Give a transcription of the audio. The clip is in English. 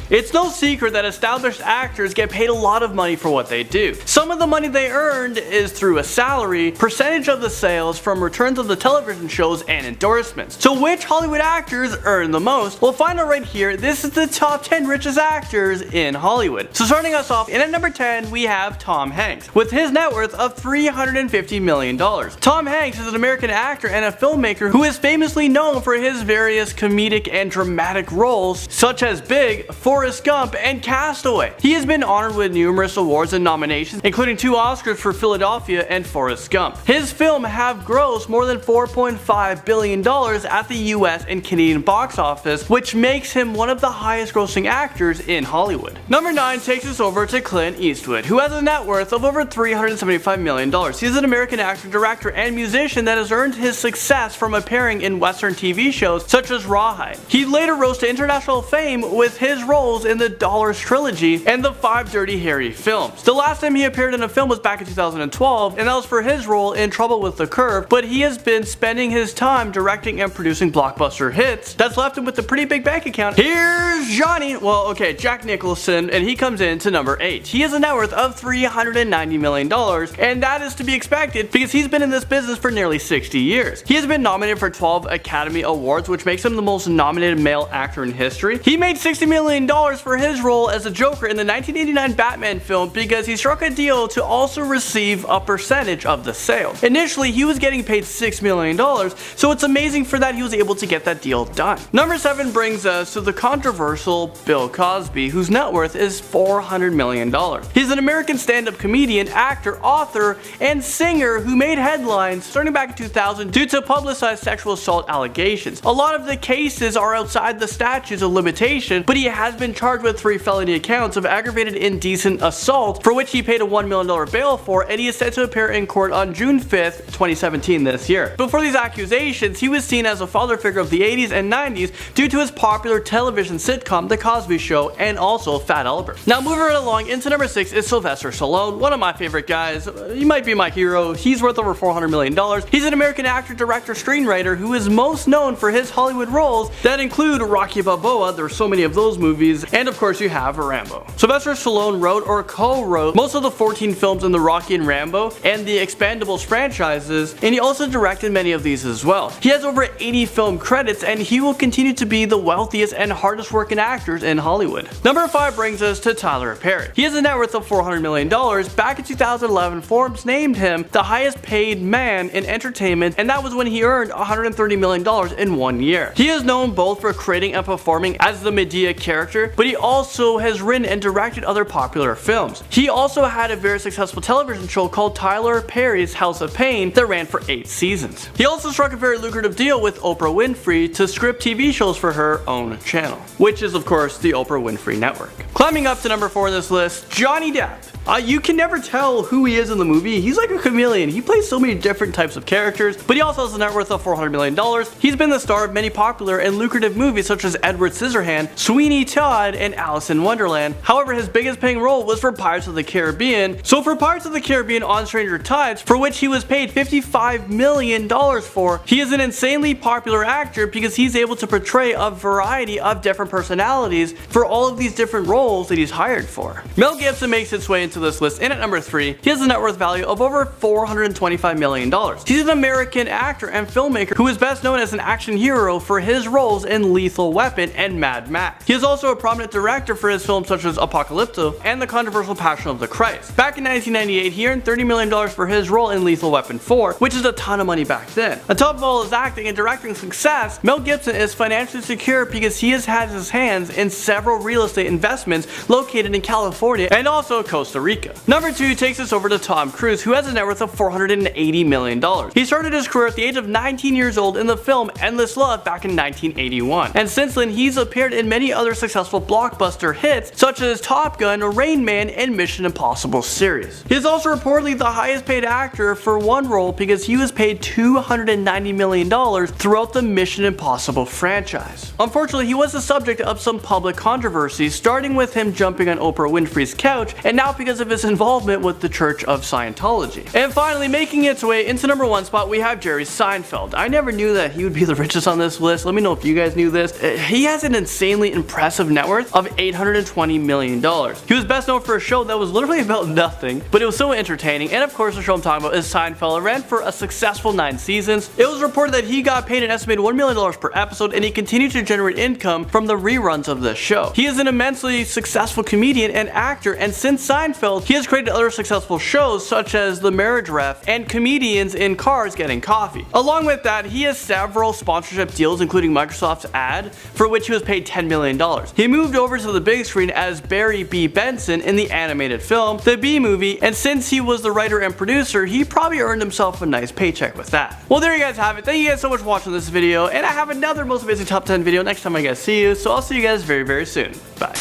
It's no secret that established actors get paid a lot of money for what they do. Some of the money they earned is through a salary, percentage of the sales from returns of the television shows, and endorsements. So which Hollywood actors earn the most? We'll find out right here. This is the top 10 richest actors in Hollywood. So starting us off, in at number 10 we have Tom Hanks, with his net worth of $350 million. Tom Hanks is an American actor and a filmmaker who is famously known for his various comedic and dramatic roles such as Big, Forrest Gump, and Castaway. He has been honored with numerous awards and nominations, including 2 Oscars for Philadelphia and Forrest Gump. His film have grossed more than $4.5 billion at the US and Canadian box office, which makes him one of the highest grossing actors in Hollywood. Number 9 takes us over to Clint Eastwood, who has a net worth of over $375 million. He is an American actor, director, and musician that has earned his success from appearing in Western TV shows such as Rawhide. He later rose to international fame with his roles in the Dollars trilogy and the 5 Dirty Harry films. The last time he appeared in a film was back in 2012, and that was for his role in Trouble with the Curve, but he has been spending his time directing and producing blockbuster hits that's left him with a pretty big bank account. Here's Jack Nicholson, and he comes in to number 8. He has a net worth of $390 million, and that is to be expected because he's been in this business for nearly 60 years. He has been nominated for 12 Academy Awards, which makes him the most nominated male actor in history. He made $60 million for his role as a Joker in the 1989 Batman film because he struck a deal to also receive a percentage of the sale. Initially, he was getting paid $6 million, so it's amazing for that he was able to get that deal done. Number 7 brings us to the controversial Bill Cosby, whose net worth is $400 million. He's an American stand-up comedian, actor, author, and singer who made headlines starting back in 2000 due to publicized sexual assault allegations. A lot of the cases are outside the statutes of limitation, but he has been charged with 3 felony counts of aggravated indecent assault, for which he paid a $1 million bail for, and he is set to appear in court on June 5th, 2017 this year. Before these accusations, he was seen as a father figure of the 80s and 90s due to his popular television sitcom The Cosby Show and also Fat Albert. Now moving right along into number 6 is Sylvester Stallone, one of my favorite guys. He might be my hero. He's worth over $400 million. He's an American actor, director, screenwriter who is most known for his Hollywood roles that include Rocky Balboa, there's so many of those movies, and of course you have Rambo. Sylvester Stallone wrote or co-wrote most of the 14 films in the Rocky and Rambo and the Expendables franchises, and he also directed many of these as well. He has over 80 film credits, and he will continue to be the wealthiest and hardest working actors in Hollywood. Number 5 brings us to Tyler Perry. He has a net worth of $400 million. Back in 2011, Forbes named him the highest paid man in entertainment, and that was when he earned $130 million in 1 year. He is known both for creating and performing as the Medea character, but he also has written and directed other popular films. He also had a very successful television show called Tyler Perry's House of Pain that ran for 8 seasons. He also struck a very lucrative deal with Oprah Winfrey to script TV shows for her own channel, which is of course the Oprah Winfrey Network. Climbing up to number 4 on this list, Johnny Depp. You can never tell who he is in the movie. He's like a chameleon. He plays so many different types of characters, but he also has a net worth of $400 million. He's been the star of many popular and lucrative movies such as Edward Scissorhands, Sweeney Todd, and Alice in Wonderland. However, his biggest paying role was for Pirates of the Caribbean. So for Pirates of the Caribbean on Stranger Tides, for which he was paid $55 million for, he is an insanely popular actor because he's able to portray a variety of different personalities for all of these different roles that he's hired for. Mel Gibson makes its way into this list, and at number 3, he has a net worth value of over $425 million. He's an American actor and filmmaker who is best known as an action hero for his roles in Lethal Weapon and Mad Max. He is also a prominent director for his films such as Apocalypto and The Controversial Passion of the Christ. Back in 1998, he earned $30 million for his role in Lethal Weapon 4, which is a ton of money back then. On top of all his acting and directing success, Mel Gibson is financially secure because he has had his hands in several real estate investments located in California and also Costa Rica. Number 2 takes us over to Tom Cruise, who has a net worth of $480 million. He started his career at the age of 19 years old in the film Endless Love back in 1981, and since then he's appeared in many other successful blockbuster hits such as Top Gun, Rain Man, and Mission Impossible series. He is also reportedly the highest paid actor for one role because he was paid $290 million throughout the Mission Impossible franchise. Unfortunately, he was the subject of some public controversy, starting with him jumping on Oprah Winfrey's couch, and now because because of his involvement with the Church of Scientology. And finally, making its way into #1 spot, we have Jerry Seinfeld. I never knew that he would be the richest on this list. Let me know if you guys knew this. He has an insanely impressive net worth of $820 million. He was best known for a show that was literally about nothing, but it was so entertaining. And of course, the show I'm talking about is Seinfeld. It ran for a successful 9 seasons. It was reported that he got paid an estimated $1 million per episode, and he continued to generate income from the reruns of this show. He is an immensely successful comedian and actor, and since Seinfeld, he has created other successful shows such as The Marriage Ref and Comedians in Cars Getting Coffee. Along with that, he has several sponsorship deals, including Microsoft's ad, for which he was paid $10 million. He moved over to the big screen as Barry B. Benson in the animated film The Bee Movie, and since he was the writer and producer, he probably earned himself a nice paycheck with that. Well, there you guys have it. Thank you guys so much for watching this video, and I have another most amazing top 10 video next time I guys see you, so I'll see you guys very, very soon. Bye.